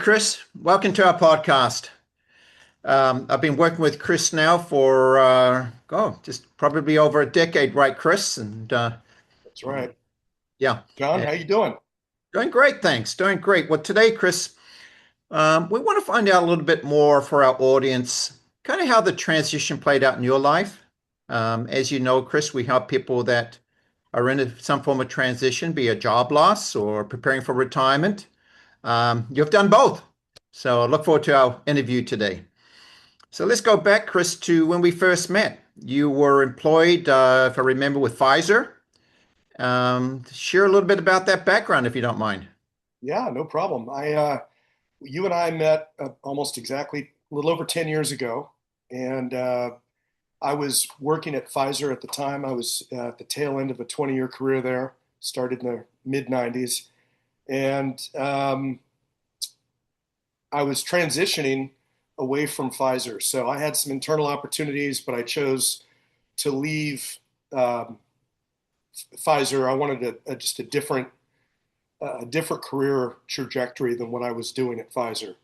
Chris. Welcome to our podcast. I've been working with Chris now for just probably over a decade, right, Chris? And That's right. yeah, John, and how you doing? doing great, thanks. Doing great. Well, today, Chris, we want to find out a little bit more for our audience, kind of how the transition played out in your life. As you know, Chris, we help people that are in some form of transition, be a job loss or preparing for retirement. You've done both. So I look forward to our interview today. So let's go back, Chris, to when we first met. You were employed, if I remember, with Pfizer. Share a little bit about that background, if you don't mind. Yeah, no problem. You and I met almost exactly a little over 10 years ago, and I was working at Pfizer at the time. I was at the tail end of a 20-year career there, started in the mid 90s, and I was transitioning away from Pfizer. So I had some internal opportunities, but I chose to leave um, Pfizer. I wanted just a different career trajectory than what I was doing at Pfizer,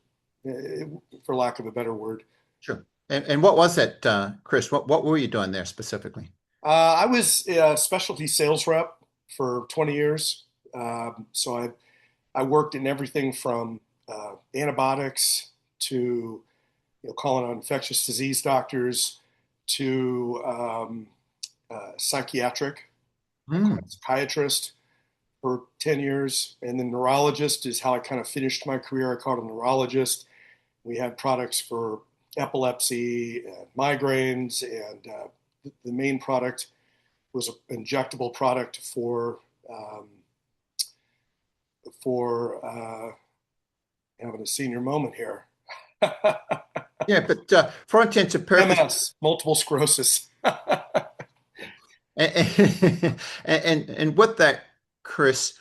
for lack of a better word. Sure. And what was that, Chris? What were you doing there specifically? I was a specialty sales rep for 20 years. So I worked in everything from antibiotics to calling on infectious disease doctors to psychiatric, Hmm. psychiatrist for 10 years. And then neurologist is how I kind of finished my career. I called a neurologist. We had products for epilepsy and migraines, and the main product was an injectable product um, for having a senior moment here. Yeah, but for all intents and purposes, MS, multiple sclerosis. and with that, Chris,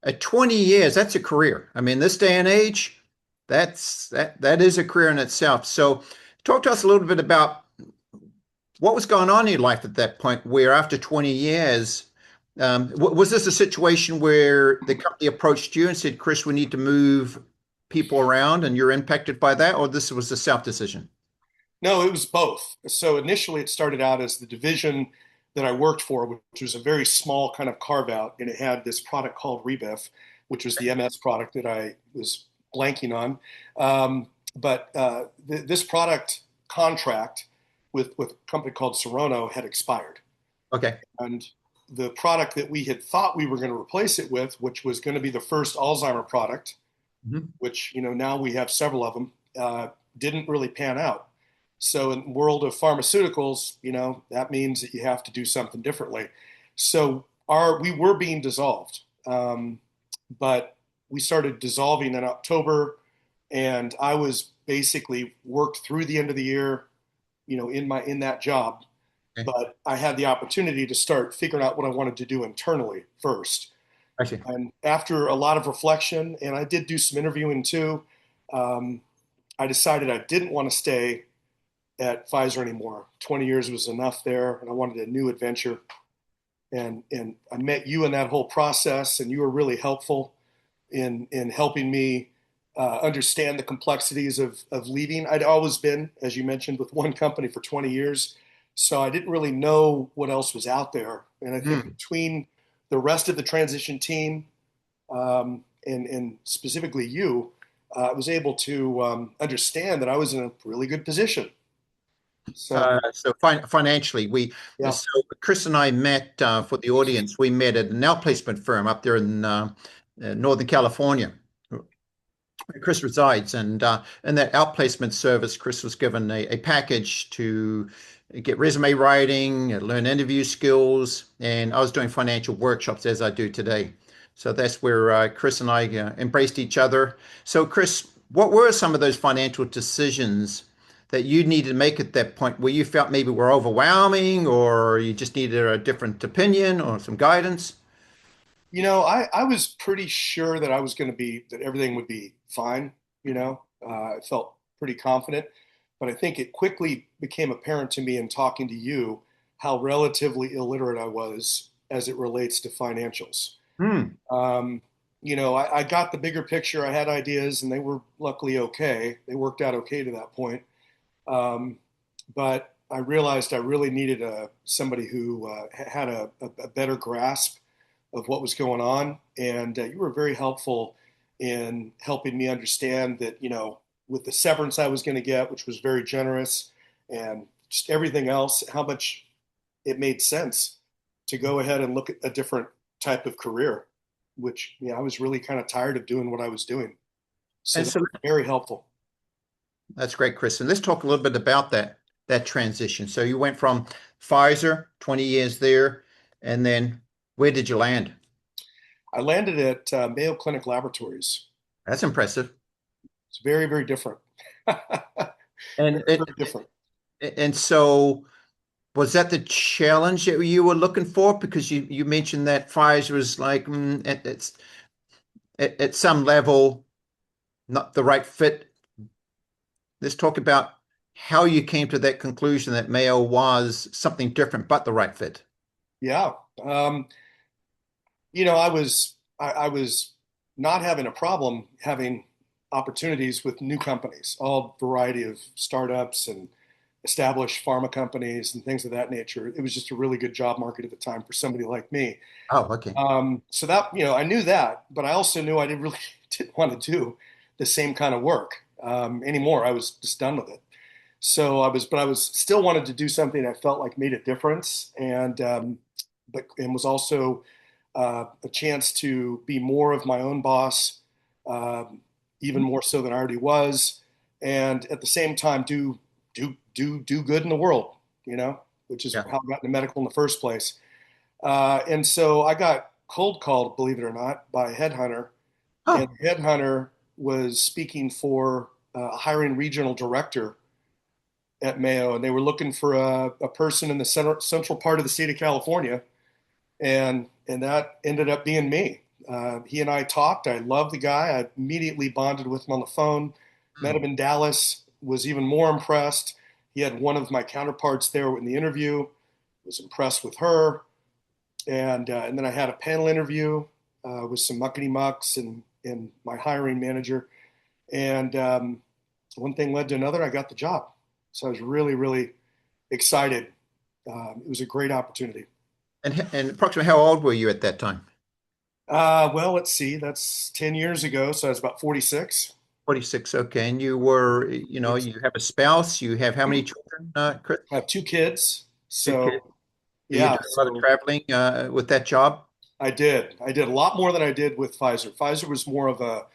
at 20 years, that's a career. I mean, this day and age, that is a career in itself. So, talk to us a little bit about what was going on in your life at that point, where after 20 years, was this a situation where the company approached you and said, Chris, we need to move people around and you're impacted by that, or this was a self decision? No, it was both. So initially, it started out as the division that I worked for, which was a very small kind of carve out, and it had this product called Rebif, which was the MS product that I was blanking on. But this product contract with a company called Serono had expired, Okay. and the product that we had thought we were going to replace it with, which was going to be the first Alzheimer product, Mhm. which now we have several of them, didn't really pan out. So in the world of pharmaceuticals, that means that you have to do something differently. So we were being dissolved, but we started dissolving in October, and I was basically worked through the end of the year, in that job. Okay. But I had the opportunity to start figuring out what I wanted to do internally first. I see. And after a lot of reflection, and I did do some interviewing too, um, I decided I didn't want to stay at Pfizer anymore. 20 years was enough there, and I wanted a new adventure. And I met you in that whole process, and you were really helpful in helping me understand the complexities of leaving. I'd always been, as you mentioned, with one company for 20 years, so I didn't really know what else was out there. And I think Mm. between the rest of the transition team, and specifically you, I was able to understand that I was in a really good position. So, Financially, yeah. so Chris and I met for the audience. We met at an outplacement firm up there in Northern California. Where Chris resides, and in that outplacement service, Chris was given a package to get resume writing, learn interview skills, and I was doing financial workshops as I do today. So that's where Chris and I embraced each other. So, Chris, what were some of those financial decisions that you needed to make at that point where you felt maybe were overwhelming, or you just needed a different opinion or some guidance? I was pretty sure that that everything would be fine. I felt pretty confident, but I think it quickly became apparent to me in talking to you how relatively illiterate I was as it relates to financials. Hmm. Um, I got the bigger picture. I had ideas, and they were luckily okay. They worked out okay to that point. Um, but I realized I really needed somebody who had a better grasp of what was going on. And you were very helpful in helping me understand that, with the severance I was going to get, which was very generous, and just everything else, how much it made sense to go ahead and look at a different type of career, which, I was really kind of tired of doing what I was doing. So And that so was very helpful. that's great, Chris. And let's talk a little bit about that transition. So you went from Pfizer, 20 years there, and then where did you land? I landed at Mayo Clinic Laboratories. That's impressive. It's very, very different. And Very, it very different. and so was that the challenge that you were looking for? Because you mentioned that Pfizer was like at some level not the right fit. Let's talk about how you came to that conclusion that Mayo was something different but the right fit. Yeah. Um, I was not having a problem having opportunities with new companies, all variety of startups and established pharma companies and things of that nature. It was just a really good job market at the time for somebody like me. Oh, okay. So that, I knew that, but I also knew I didn't really didn't want to do the same kind of work anymore. I was just done with it. But I was still wanted to do something I felt like made a difference, and was also a chance to be more of my own boss, even more so than I already was, and at the same time do good in the world, which is Yeah. how I got into medical in the first place. And so I got cold called, believe it or not, by a headhunter, and Oh, the headhunter was speaking for a hiring regional director at Mayo, and they were looking for a person in the central part of the state of California, and that ended up being me. He and I talked. I loved the guy. I immediately bonded with him on the phone. Met him mm, in Dallas. Was even more impressed. He had one of my counterparts there in the interview. Was impressed with her, and then I had a panel interview with some muckety mucks and my hiring manager. And one thing led to another. I got the job, so I was really really excited. It was a great opportunity. and approximately how old were you at that time? Well, let's see. That's 10 years ago, so I was about 46. 46. Okay. And you were, Yes. you have a spouse. You have how many children, Chris? I have two kids. Two kids. So, So you yeah, did a lot of so traveling with that job. I did. I did a lot more than I did with Pfizer. Pfizer was more of a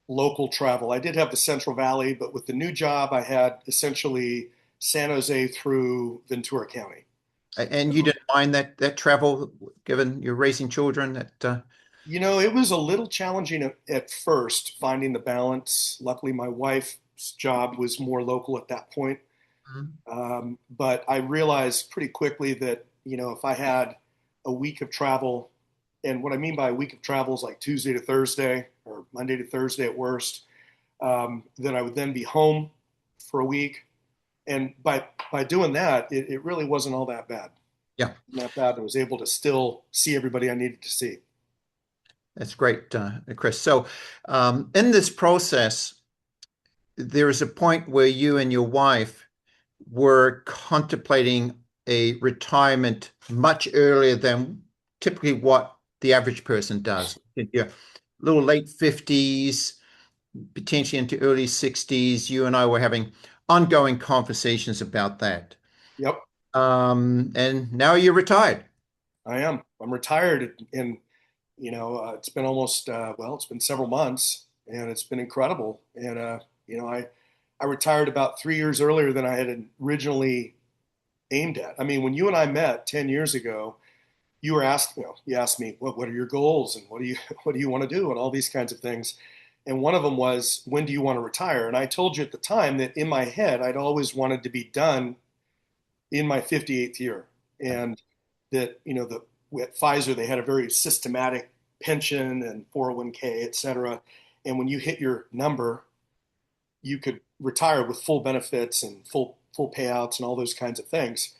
local travel. I did have the Central Valley, but with the new job, I had essentially San Jose through Ventura County. And you didn't mind that travel, given you're raising children. That It was a little challenging at first finding the balance. Luckily, my wife's job was more local at that point. Mhm. But I realized pretty quickly that, if I had a week of travel, and what I mean by a week of travel is like Tuesday to Thursday or Monday to Thursday at worst, that I would then be home for a week. And by doing that, it really wasn't all that bad. Yeah, Not bad. I was able to still see everybody I needed to see. that's great, Chris. So, in this process, there is a point where you and your wife were contemplating a retirement much earlier than typically what the average person does. You're a little late 50s, potentially into early 60s. You and I were having ongoing conversations about that. Yep, And now you're retired. I am. I'm retired, and it's been almost it's been several months, and it's been incredible. And I retired about 3 years earlier than I had originally aimed at. I mean, when you and I met 10 years ago, you asked me, what are your goals and what do you what do you want to do and all these kinds of things. And one of them was, when do you want to retire? And I told you at the time that in my head, I'd always wanted to be done in my 58th year. And that, at Pfizer, they had a very systematic pension and 401k, et cetera. And when you hit your number, you could retire with full benefits and full payouts and all those kinds of things.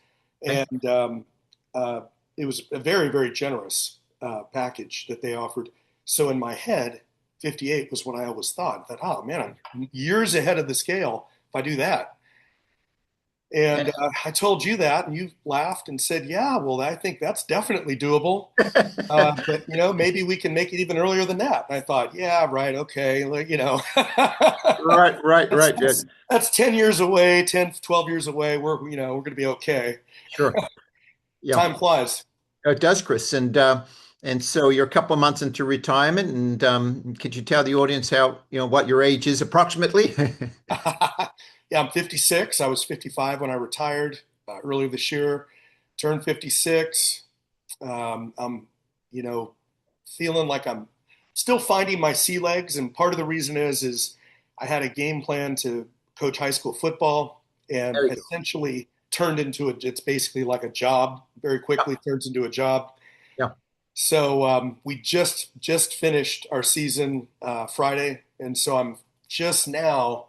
Okay. And it was a very very generous package that they offered. So in my head, 58 was what I always thought. I thought, oh man, I'm years ahead of the scale if I do that. And I told you that, and you laughed and said, "Yeah, well, I think that's definitely doable. But maybe we can make it even earlier than that." And I thought, "Yeah, right, okay, like, Right, right, that's, right. Yeah, that's that's 10 years away, 10, 12 years away. We're going to be okay. sure. Yeah, Time flies." it does, Chris. And so you're a couple of months into retirement, and could you tell the audience how, what your age is approximately? Yeah, I'm 56. I was 55 when I retired earlier this year. Turned 56. I'm, you know, feeling like I'm still finding my sea legs, and part of the reason is I had a game plan to coach high school football, and There you go. essentially turned into it's basically like a job. Very Yeah, quickly turns into a job. yeah. So we just finished our season Friday, and so I'm just now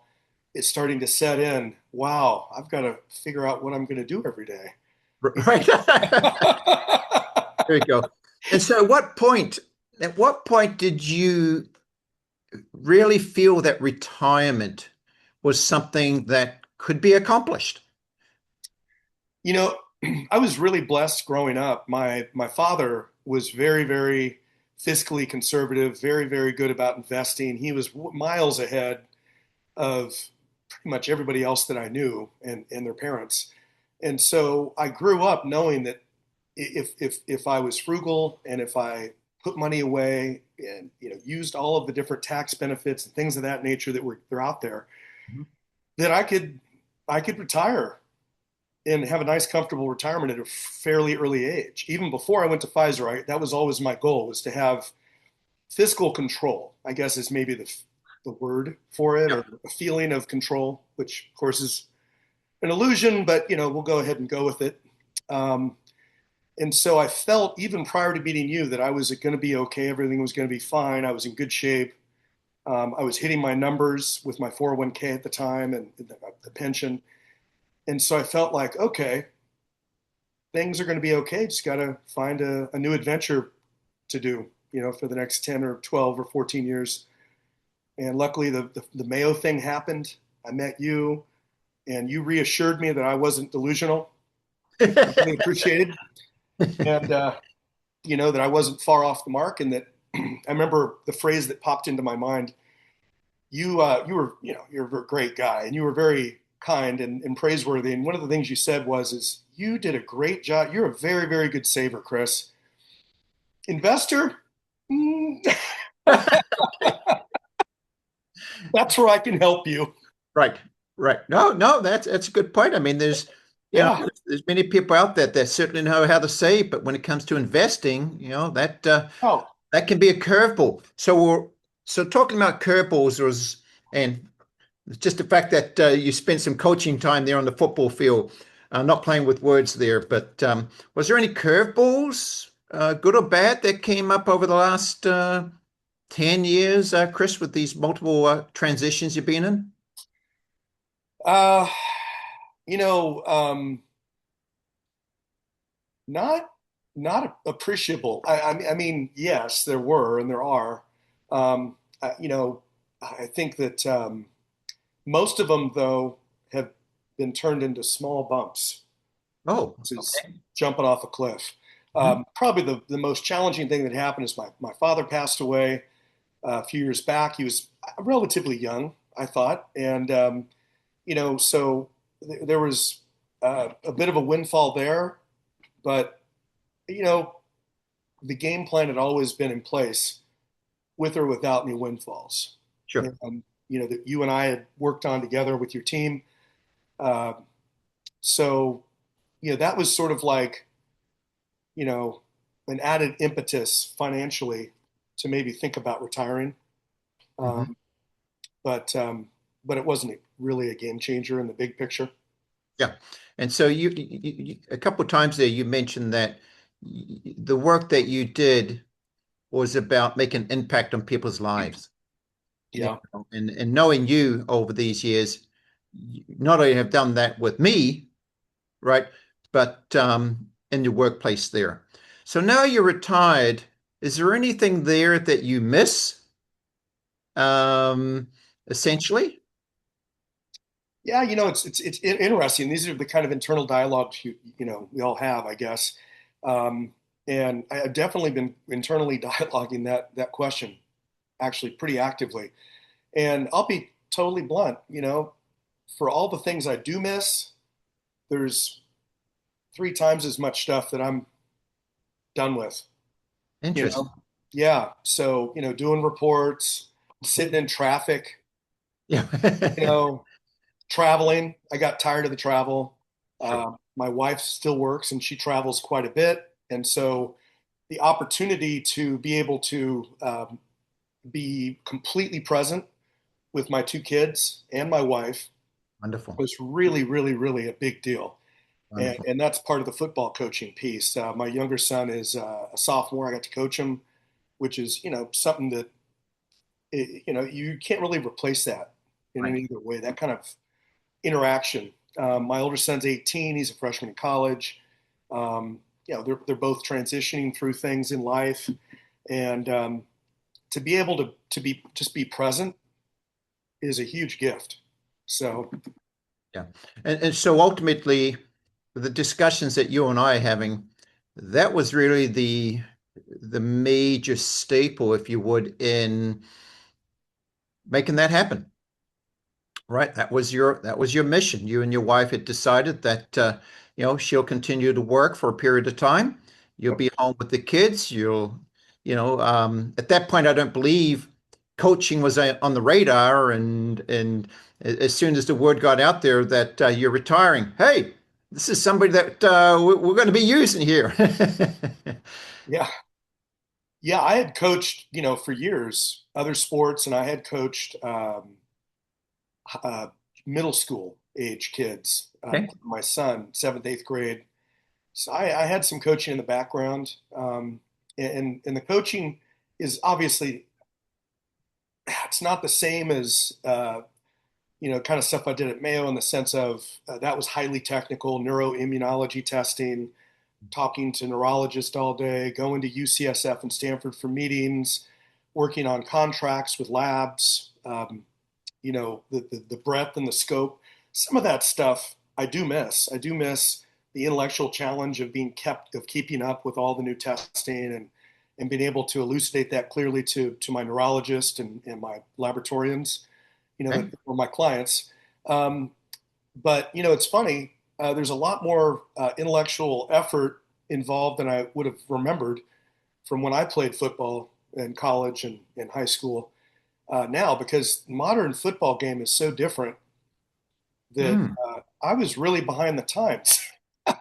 it's starting to set in. Wow, I've got to figure out what I'm going to do every day. Right. There you go. And so at what point did you really feel that retirement was something that could be accomplished? You know, I was really blessed growing up. My father was very, very fiscally conservative, very, very good about investing. He was miles ahead of pretty much everybody else that I knew and their parents. And so I grew up knowing that if I was frugal and if I put money away and used all of the different tax benefits and things of that nature they're out there, Mhm. that I could retire and have a nice, comfortable retirement at a fairly early age. Even before I went to Pfizer, that was always my goal, was to have fiscal control, I guess is maybe the word for it, or a feeling of control, which of course is an illusion, but we'll go ahead and go with it. Um, and so I felt even prior to meeting you that I was going to be okay. Everything was going to be fine. I was in good shape. I was hitting my numbers with my 401k at the time and the pension. And so I felt like, okay, things are going to be okay. Just got to find a new adventure to do, for the next 10 or 12 or 14 years. And luckily, the Mayo thing happened. I met you, and you reassured me that I wasn't delusional, which I really appreciated. And, that I wasn't far off the mark. And that I remember the phrase that popped into my mind. You were, you're a great guy, and you were very kind and praiseworthy. And one of the things you said is you did a great job. You're a very, very good saver, Chris. Investor, mm, that's where I can help you. Right, right. No, no, that's a good point. I mean, Yeah. there's many people out there that certainly know how to save, but when it comes to investing, Oh, that can be a curveball. So talking about curveballs and just the fact that you spent some coaching time there on the football field, not playing with words there, but was there any curveballs, good or bad, that came up over the last 10 years, Chris, with these multiple transitions you've been in? uh, you know, um, not appreciable. I mean, yes, there were and there are. Um, I think that most of them, though, have been turned into small bumps. Oh, This is okay. jumping off a cliff. Mhm. Probably the most challenging thing that happened is my father passed away a few years back. He was relatively young, I thought, and so there was a bit of a windfall there, but you know, the game plan had always been in place with or without any windfalls. Sure. And, that you and I had worked on together with your team. Uh, so, that was sort of like, you know, an added impetus financially to maybe think about retiring. Hmm. Um, but it wasn't really a game changer in the big picture. Yeah. And so a couple of times there, you mentioned that the work that you did was about making an impact on people's lives. Yeah. And knowing you over these years, you not only have done that with me, right, but in your workplace there. So now you're retired. Is there anything there that you miss, um, essentially? Yeah, it's interesting. These are the kind of internal dialogues we all have, I guess. And I've definitely been internally dialoguing that question actually pretty actively. And I'll be totally blunt, for all the things I do miss, there's three times as much stuff that I'm done with, you Interesting. know? Yeah. So, doing reports, sitting in traffic, Yeah. you know, traveling. I got tired of the travel. Sure. My wife still works and she travels quite a bit. And so the opportunity to be able to be completely present with my two kids and my wife Wonderful. was really, really, really a big deal. And, Wonderful. and that's part of the football coaching piece. My younger son is a sophomore. I got to coach him, which is, something that, you can't really replace that in Right. any other way, that kind of interaction. My older son's 18. He's a freshman in college. They're both transitioning through things in life. And to be able to be present is a huge gift. So, Yeah. And so ultimately, the discussions that you and I are having, that was really the major staple, if you would, in making that happen. Right. That was your mission. You and your wife had decided that she'll continue to work for a period of time. You'll yep. be home with the kids. At that point, I don't believe coaching was on the radar. And as soon as the word got out there that you're retiring, hey, this is somebody that we're going to be using here. Yeah. Yeah. I had coached, for years, other sports, and I had coached uh, middle school age kids. Okay. My son, seventh, eighth grade. So I had some coaching in the background. And the coaching is obviously, it's not the same as, kind of stuff I did at Mayo in the sense of that was highly technical neuroimmunology testing, talking to neurologists all day, going to UCSF and Stanford for meetings, working on contracts with labs, the breadth and the scope. Some of that stuff I do miss. I do miss the intellectual challenge of keeping up with all the new testing and being able to elucidate that clearly to my neurologist and my laboratorians, that Okay. were my clients. Um, but it's funny. There's a lot more intellectual effort involved than I would have remembered from when I played football in college and in high school. Now, because modern football game is so different that Hmm. I was really behind the times. I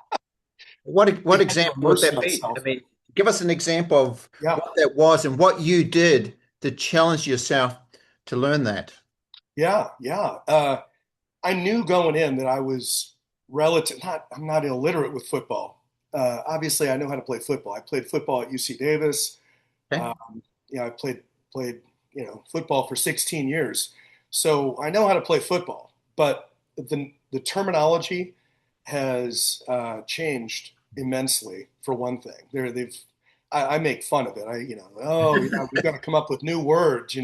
What had to example would immerse that be? I myself. mean, give us an example of Yeah, what that was and what you did to challenge yourself to learn that. yeah, yeah. I knew going in that I was relative. I'm not illiterate with football. Obviously, I know how to play football. I played football at UC Davis. Okay. Um, I played football for 16 years, so I know how to play football. But the terminology has changed immensely. For one thing, I make fun of it. Oh yeah, we've got to come up with new words.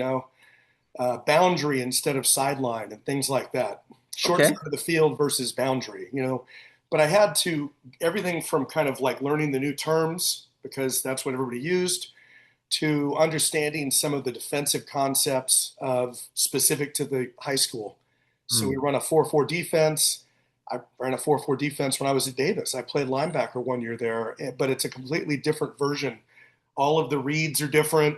Boundary instead of sideline and things like that. Short Okay. side of the field versus boundary. But I had to everything from kind of like learning the new terms because that's what everybody used to understanding some of the defensive concepts of specific to the high school. So we Hmm. run a 4-4 defense. I ran a 4-4 defense when I was at Davis. I played linebacker one year there, but it's a completely different version. All of the reads are different,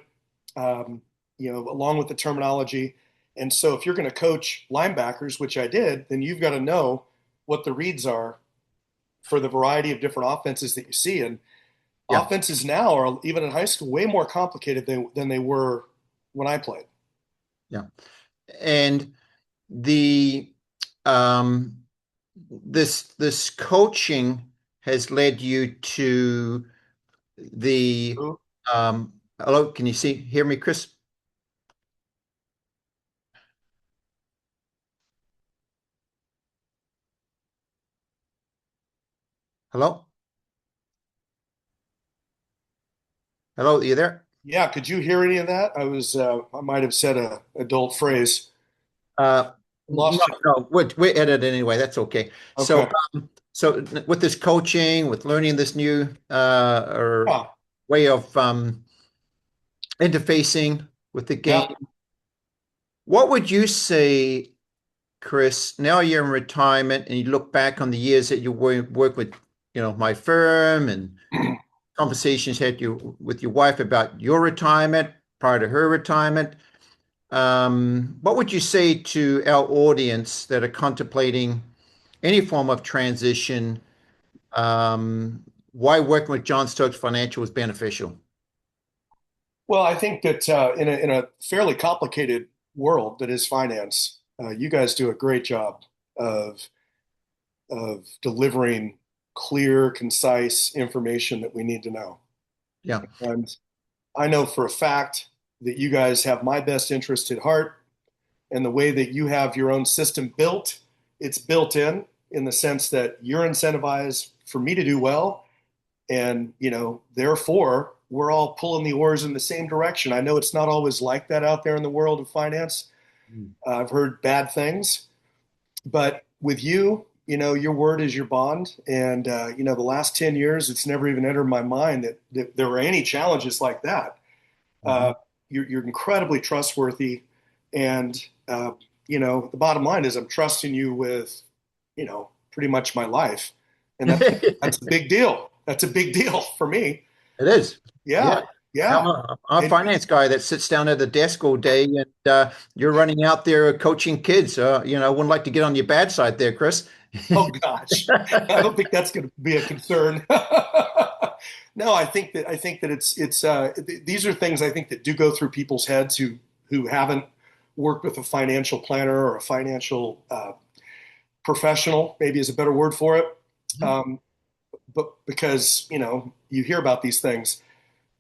um, along with the terminology. And so if you're going to coach linebackers, which I did, then you've got to know what the reads are for the variety of different offenses that you see. And Yeah. offenses now are even in high school way more complicated than they were when I played. Yeah. And the um this coaching has led you to the hello, can you hear me, Chris? Hello? Hello, are you there? Yeah, could you hear any of that? I might have said a adult phrase. Uh, no, Lost you. no, we're edited anyway. That's okay. So, Okay. so with this coaching, with learning this new or Yeah. way of interfacing with the game, Yeah. what would you say, Chris? Now you're in retirement, and you look back on the years that you work with, my firm and conversations had you with your wife about your retirement prior to her retirement. What would you say to our audience that are contemplating any form of transition? Why working with John Stokes Financial is beneficial? Well, I think that in a fairly complicated world that is finance, you guys do a great job of delivering clear, concise information that we need to know. Yeah. And I know for a fact that you guys have my best interest at heart, and the way that you have your own system built, it's built in the sense that you're incentivized for me to do well, and therefore we're all pulling the oars in the same direction. I know it's not always like that out there in the world of finance. Mm. I've heard bad things, but with you, your word is your bond. And the last 10 years, it's never even entered my mind that there were any challenges like that. Mhm. uh, you're incredibly trustworthy, and the bottom line is I'm trusting you with pretty much my life, and that's a big deal. That's a big deal for me. It is. Yeah. Yeah, I'm yeah. a And finance guy that sits down at the desk all day, and you're running out there coaching kids. Wouldn't like to get on your bad side there, Chris. oh gosh, I don't think that's going to be a concern. No, I think that these are things I think that do go through people's heads who haven't worked with a financial planner or a financial professional, maybe is a better word for it. Um, but because you hear about these things,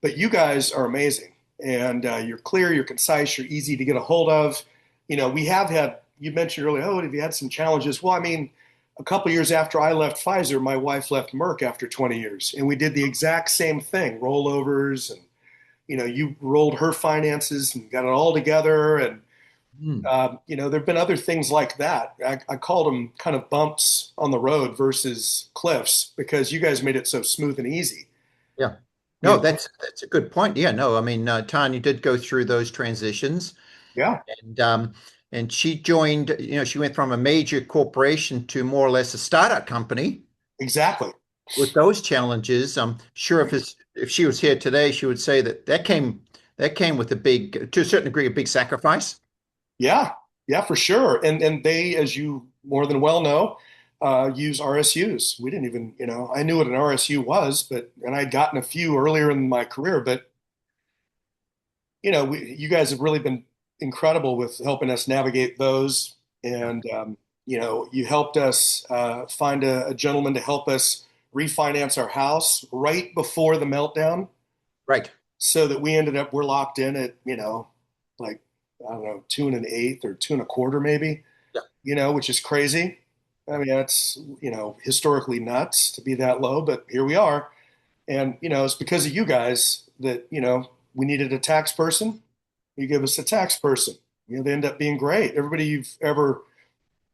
but you guys are amazing, and you're clear, you're concise, you're easy to get a hold of. We have had, you mentioned earlier, oh, have you had some challenges? Well, I mean, a couple of years after I left Pfizer, my wife left Merck after 20 years, and we did the exact same thing, rollovers, and you rolled her finances and got it all together. And Mhm. there've been other things like that. I called them kind of bumps on the road versus cliffs, because you guys made it so smooth and easy. Yeah. You No, know? that's a good point. Yeah, no, I mean, Tanya did go through those transitions, Yeah, and she joined. She went from a major corporation to more or less a startup company exactly. with those challenges. I'm sure if she was here today, she would say that came with to a certain degree, a big sacrifice. Yeah, yeah, for sure. And they, as you more than well know, use RSUs. We didn't even, I knew what an RSU was, and I'd gotten a few earlier in my career, but you guys have really been incredible with helping us navigate those. And you helped us find a gentleman to help us refinance our house right before the meltdown, Right. so that we're locked in at like, I don't know, 2 1/8 or 2 1/4 maybe, Yeah. which is crazy. I mean, that's historically nuts to be that low, but here we are. And it's because of you guys that we needed a tax person. You give us a tax person. They end up being great. Everybody you've ever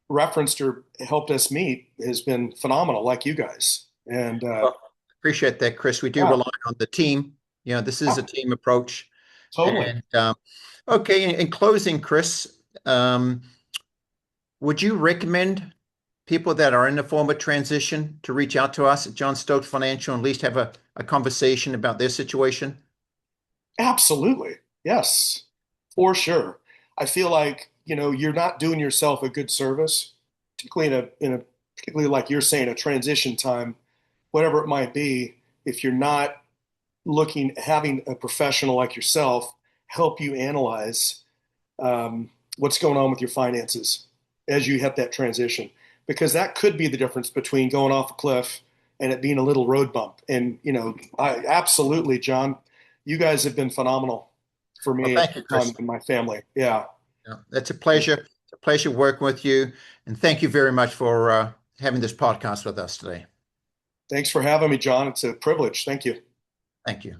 referenced or helped us meet has been phenomenal, like you guys. And Well, appreciate that, Chris. We do yeah, rely on the team. This is yeah, a team approach. totally. And okay, in closing, Chris, would you recommend people that are in the form of transition to reach out to us at John Stokes Financial and at least have a conversation about their situation? Absolutely. Yes, for sure. I feel like, you're not doing yourself a good service, particularly particularly like you're saying, a transition time, whatever it might be, if you're not having a professional like yourself help you analyze what's going on with your finances as you hit that transition, because that could be the difference between going off a cliff and it being a little road bump. And I absolutely, John, you guys have been phenomenal for Well, me at thank you, the time Chris. in my family. Yeah. Yeah, that's a pleasure. It's a pleasure working with you. And thank you very much for having this podcast with us today. Thanks for having me, John. It's a privilege. Thank you. Thank you.